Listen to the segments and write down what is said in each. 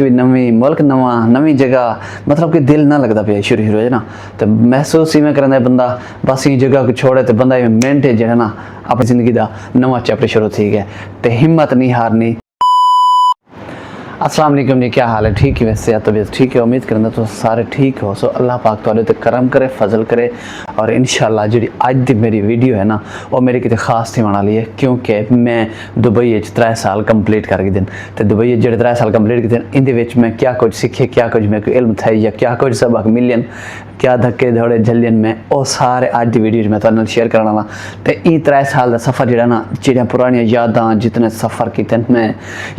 भी नवी मुल्क नवा नवी जगह मतलब कि दिल ना लगता पे शुरू शुरू है ना। तो महसूस इवें करना बंदा बस ये जगह को छोड़े तो बंदा मिनट जो है ना अपनी जिंदगी का नवा चैप्टर शुरू थी गया। तो हिम्मत नहीं हारनी। अस्सलाम वालेकुम जी, क्या हाल है? ठीक है? वैसे तबीयत ठीक है? उम्मीद करना तो सारे ठीक हो। सो अल्लाह पाक तुहाडे ते करम करे, फजल करे और इंशाल्लाह जी अज दी मेरी वीडियो है ना वो मेरी कितने खास थी वाली है, क्योंकि मैं दुबई 3 साल कंप्लीट करके दिन तो दुबई जो 3 साल कंप्लीट किए इन मैं क्या कुछ सीखे, क्या कुछ मेरे को इल्म था या क्या कुछ सबक मिलन, क्या धक्के दौड़े झलियन में वो सारे अज की वीडियो मैं तुहाडे नाल शेयर करने वाला। तो ये 3 साल का सफ़र जो ना जो पुरानियां यादां जितने सफ़र किए मैं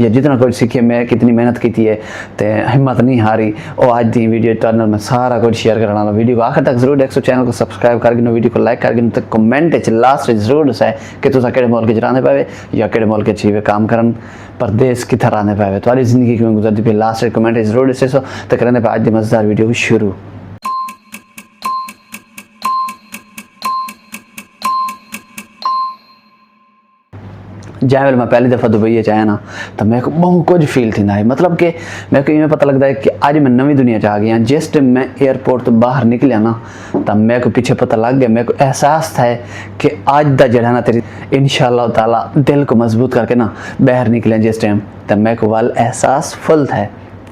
या जितना कुछ सीखे मैं कितनी मेहनत की है तो हिम्मत नहीं हारी और आज की वीडियो तुहाडे नाल मैं सारा कुछ शेयर करने वाला। वीडियो को आखिर तक जरूर देखो, चैनल को सब्सक्राइब करके वीडियो को लाइक करके तो कमेंट लास्ट जरूर दसाए कि तुम कि मुल्क रहने पावे या कि मुल्क जीवे काम करन परदेस कितना रहने पावे, तुम्हारी जिंदगी क्यों गुजरती पे लास्ट कमेंट जरूर दसे। सो तो करने पे आज की मजेदार वीडियो को शुरू। जैसे मैं पहली दफ़ा दुबई आया ना तो मेरे को बहुत कुछ फील थी है, मतलब कि मेरे को इवें पता लगता है कि अज मैं नवी दुनिया आ गया। जिस टाइम मैं एयरपोर्ट तो बाहर निकलिया ना तो मेरे को पीछे पता लग गया, मेरे को एहसास था कि अज का जड़ा ना तेरी इंशाअल्लाह ताला दिल को मजबूत करके ना बाहर निकले जिस टाइम तो मेरे को वाल एहसास फुल था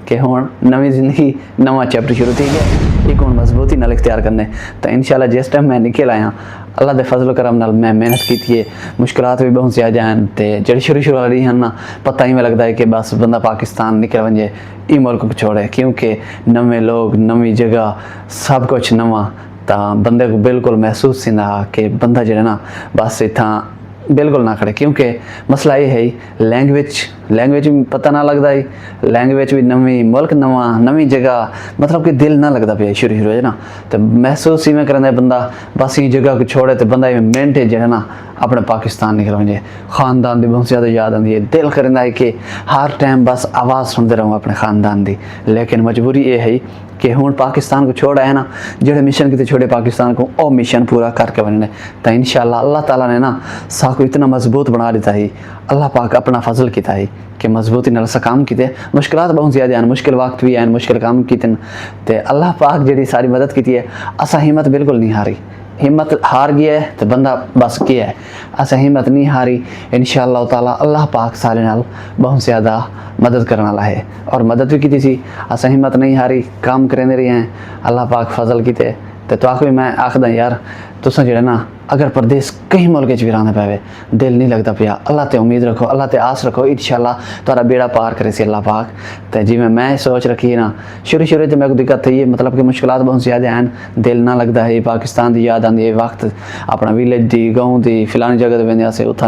कि हुण नवी जिंदगी नवा चैप्टर शुरू थी गया, एक हुण मजबूती नाल इख्तियार करने। तो इंशाअल्लाह जिस टाइम मैं निकल आया अल्लाह के फजल करम नाल मैं मेहनत की है, मुश्किलात भी बहुत ज़्यादा हैं तो जो शुरू वाली हैं ना पता ही में लगता है कि बस बंदा पाकिस्तान निकल वजे ई मुल्क को छोड़े, क्योंकि नवे लोग नवी जगह सब कुछ नवा तो बंदे को बिल्कुल महसूस ही ना कि बंदा जो है ना बस इतना बिल्कुल ना खड़े। क्योंकि मसला ये है लैंग्वेज भी पता ना लगता है, लैंग्वेज भी नवी मुल्क नवा नवी जगह मतलब कि दिल ना लगता पे शुरू है ना। तो महसूस इवें करना बंदा बस ये जगह को छोड़े तो बंदा मिनट जो है ना अपने पाकिस्तान निकल वजे। ख़ानदान की बहुत ज़्यादा याद आती है, दिल करता है कि हर टाइम बस आवाज़ सुनते रहूँ अपने ख़ानदान की, लेकिन मजबूरी ये है कि हुण पाकिस्तान को छोड़ आए ना जो मिशन कितने छोड़े पाकिस्तान को वो मिशन पूरा करके बनने। तो इंशाअल्लाह अल्लाह ताला ने ना साको इतना मजबूत बना दिता ही, अल्लाह पाक अपना फजल किया है कि मजबूती नाल सा काम किए। मुश्किलात बहुत ज़्यादा हैं, मुश्किल वक्त भी हैं, मुश्किल काम किए तो अल्लाह पाक जी सारी मदद की है। असा हिम्मत बिल्कुल नहीं हारी, हिम्मत हार गया है तो बंदा बस किया है, असा हिम्मत नहीं हारी। इंशाअल्लाह ताला अल्लाह पाक सारे नाल बहुत ज़्यादा मदद करने वाला है और मदद भी की थी। असा हिम्मत नहीं हारी, काम करते रहे हैं, अल्लाह पाक फजल किए। तो आखिर मैं आखदा यार तुसा जो ना अगर परदेस कहीं मुल्क भी रहना पावे दिल नहीं लगता पिया, अल्लाह ते उम्मीद रखो, अल्लाह ते आस रखो, इंशाअल्लाह तुहारा बेड़ा पार करे से अल्लाह पाक। तो जिमें मैं सोच रखी है ना शुरू तो मेरे को दिक्कत थी, मतलब कि मुश्किलात बहुत ज़्यादा हैं, दिल ना लगता है, पाकिस्तान की याद आती है वक्त अपना विलेज की गाँव की फिलानी जगह वेंदे उथा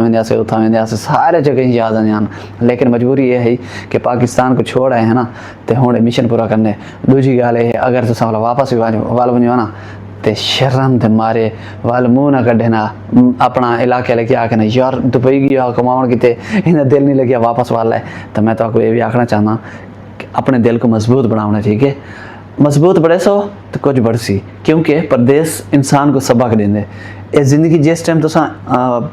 वेंदे सारे जगह याद आते हैं। लेकिन मजबूरी ये है कि पाकिस्तान को छोड़ आए हैं ना तो हुण मिशन पूरा करने। दूजी गल है अगर तुस वापस वाल वनो ना तो शर्म के मारे वाल मुँह ना कढ़े ना अपना इलाके लेके आके ना यार दुबई गया कमावन किते इन्हें दिल नहीं लगे वापस वाला है। तो मैं तो आपको ये भी आखना चाहना कि अपने दिल को मजबूत बनाना, ठीक है? मजबूत बड़े सो तो कुछ बढ़सी, क्योंकि परदेस इंसान को सबक देंगे। ये जिंदगी जिस टाइम तुसा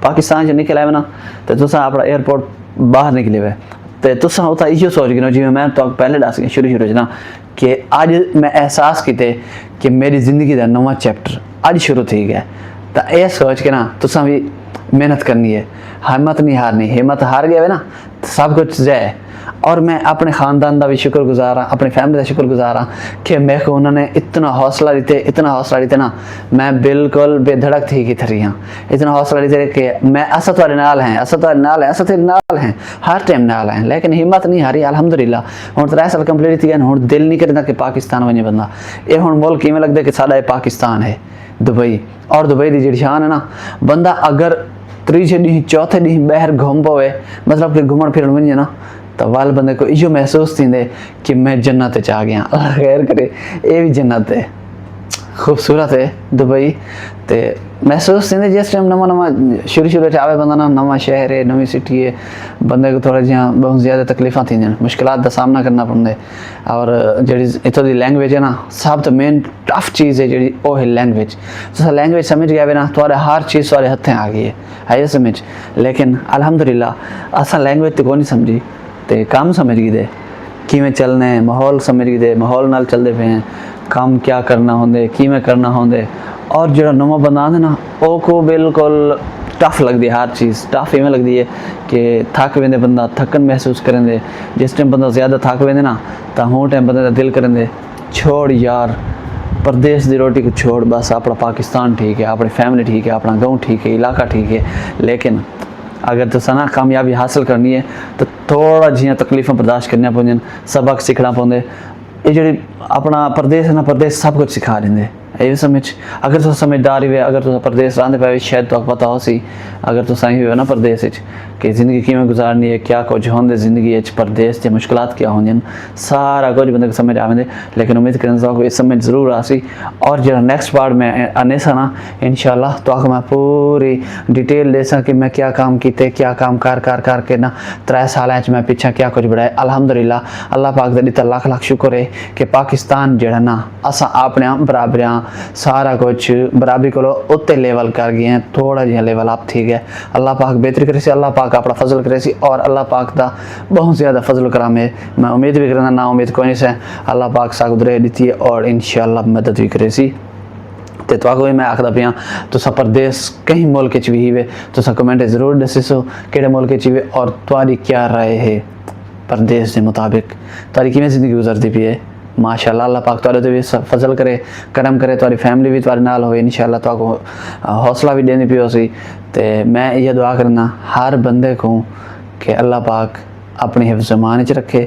पाकिस्तान से निकल आए ना तो तुसा अपना एयरपोर्ट बाहर निकले हुए तो तुसा उतना इो सोच गिनो जिमें मैं तो पहले दस गया शुरू ना कि अज मैं एहसास किते कि मेरी जिंदगी का नवा चैप्टर अज शुरू थी गया। तो यह सोच के ना तुसा भी मेहनत करनी है, हिम्मत नहीं हारनी। हिम्मत हार गया है ना तो सब कुछ जाए। और मैं अपने ख़ानदान का भी शुक्रगुजार हाँ, अपनी फैमिली का शुक्रगुजार हाँ कि मेरे को उन्होंने इतना हौसला दिते ना मैं बिल्कुल बेधड़क थी कि थरी हाँ। इतना हौसला दिते कि मैं असा तुहाडे नाल हैं, असा तुहाडे नाल हैं, असा तेरे नाल हैं, हर टाइम नाल हैं। लेकिन हिम्मत नहीं हारी अल्हम्दुलिल्लाह। हुण 3 साल कंप्लीट थी, हुण दिल नहीं करता कि पाकिस्तान वजे बंदा। ये हुण मुल्क इवें लगता कि साडा पाकिस्तान है दुबई। और दुबई की जी शान है ना बंदा अगर तीजे डी चौथे डी बाहर घूम पावे मतलब कि घूमन फिरन वजे ना तो वाल बंदे को इो महसूस थी कि मैं जन्नत आ गया। अल्लाह खैर करे, ये भी जन्नत है, खूबसूरत है दुबई। तो महसूस थी जिस टाइम नवा शुरू आवे बंदा ना नवा शहर है नवी सिटी है बंदे को थोड़ा जिहा बहुत ज़्यादा तकलीफा थी, मुश्किलात का सामना करना पड़े। और जी इतों की लैंग्वेज है ना सब तो मेन टफ चीज़ है जी वो है लैंग्वेज। तो लैंग्वेज समझ गया ना थोड़े हर चीज़ थोड़े हथें आ गई है ये समझ। लेकिन अल्हम्दुलिल्लाह असा लैंग्वेज तो को नहीं समझी तो काम समझ गई दे किवें चलना है, माहौल समझ गए, माहौल नाल चलते पे हैं, काम क्या करना होंगे, किवें करना होंगे। और जो नवा बंदा आंदा ना वो को बिल्कुल टफ लगती है, हर चीज़ टफ इवें लगती है कि थक वेंदे, बंदा थकन महसूस करेंदे। जिस टाइम बंदा ज़्यादा थक वेंदे ना तो हों टाइम बंदे का दिल करेंदे छोड़ यार परदेश की रोटी को छोड़, बस अपना पाकिस्तान ठीक है, अपनी फैमिली ठीक है, अपना गाँव ठीक है, इलाका ठीक है। लेकिन अगर तुसा ना कामयाबी हासिल करनी है तो थोड़ा जियां तकलीफां बर्दाश्त करनी पौंदियां, सबक सीखना पौंदे। ये जी अपना परदेस है ना, परदेस सब कुछ सिखा देंगे। ये समझ अगर तुम समझदार ही अगर तुम परदेस रहा पे शायद तो पता हो सी, अगर तुम ही हो ना परदेस कि ज़िंदगी किमें गुजारनी है, क्या कुछ होंगे ज़िंदगी परदेस के मुश्किलात क्या होंगे, सारा कुछ बंदे को समझ आवेंदे। लेकिन उम्मीद करें ये समझ जरूर आसी। और जो नेक्स्ट पार्ट में आने सा ना इंशाल्लाह तो मैं पूरी डिटेल दे सा कि मैं क्या काम किए, क्या काम कर के ना 3 साल मैं पिछा क्या कुछ बढ़ाया। अल्हम्दुलिल्लाह अल्लाह पाक दा दिता लाख लाख शुक्र है कि पाकिस्तान जड़ा ना असा अपने आप बराबर हाँ, सारा कुछ बराबरी को उत्ते लेवल कर गए हैं, थोड़ा जिहा लेवल आप थी गया। अल्लाह पाक बेहतरी करे सी, अल्लाह पाक अपना फजल करे सी, और अल्लाह पाक दा बहुत ज़्यादा फजल कराम है। मैं उम्मीद भी करना, ना उम्मीद कोई नहीं से, अल्लाह पाक सागुदरे दी है और इंशाल्लाह मदद भी करे सी। तो मैं आखदा पिया तुसा परदेस कहीं मुल्क भी ही वे तुसा कमेंट जरूर दसिसो केड़े मुल्क वे और तुहारी क्या राय है परदेस के मुताबिक, तुहारी किवें जिंदगी गुजरती पई है। माशाअल्लाह अल्लाह पाक तुहाडे ते भी फजल करे, करम करे, तुहारी फैमिली भी तुहाडे नाल होवे इंशाअल्लाह, तुहाको हौसला भी देनी पियो सी। ते मैं ये दुआ करना हर बंदे को कि अल्लाह पाक अपनी हिफ्ज़ मान च रखे।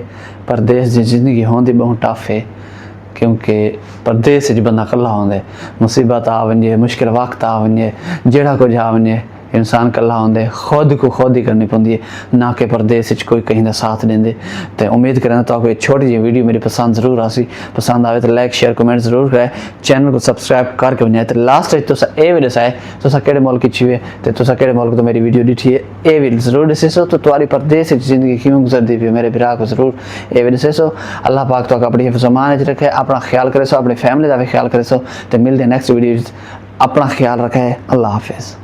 परदेस की जिंदगी होंदी बहुत टफ है क्योंकि परदेस बंदा कला होंदे, मुसीबत आ वने, मुश्किल वक्त आ वने, जेड़ा कुछ आ वने इंसान कला होंदे, खुद को खुद ही करनी पौंदी है, ना कि परदेस कोई कहीं का साथ देंदे। तो उम्मीद करें तो कोई छोटी जी वीडियो मेरी पसंद जरूर आसी, पसंद आए तो लाइक शेयर कमेंट जरूर करें, चैनल को सब्सक्राइब करके बनाए। तो लास्ट तुसा ये भी दसाए तुसा केड़े मुल्क ची तो तुसा केड़े मुल्क तो मेरी वीडियो दिखी है, ये भी जरूर दसिसो। तो तुम्हारी परदेस जिंदगी क्यों गुजरती पी मेरे भरा को जरूर ये भी दसिसो। अल्लाह पाक तो अपनी हिफ्ज़ मान च रखे, अपना ख्याल करे सो, अपनी फैमिली का भी ख्याल करे सो। तो मिलते नेक्स्ट वीडियो, अपना ख्याल रखे। अल्लाह हाफिज़।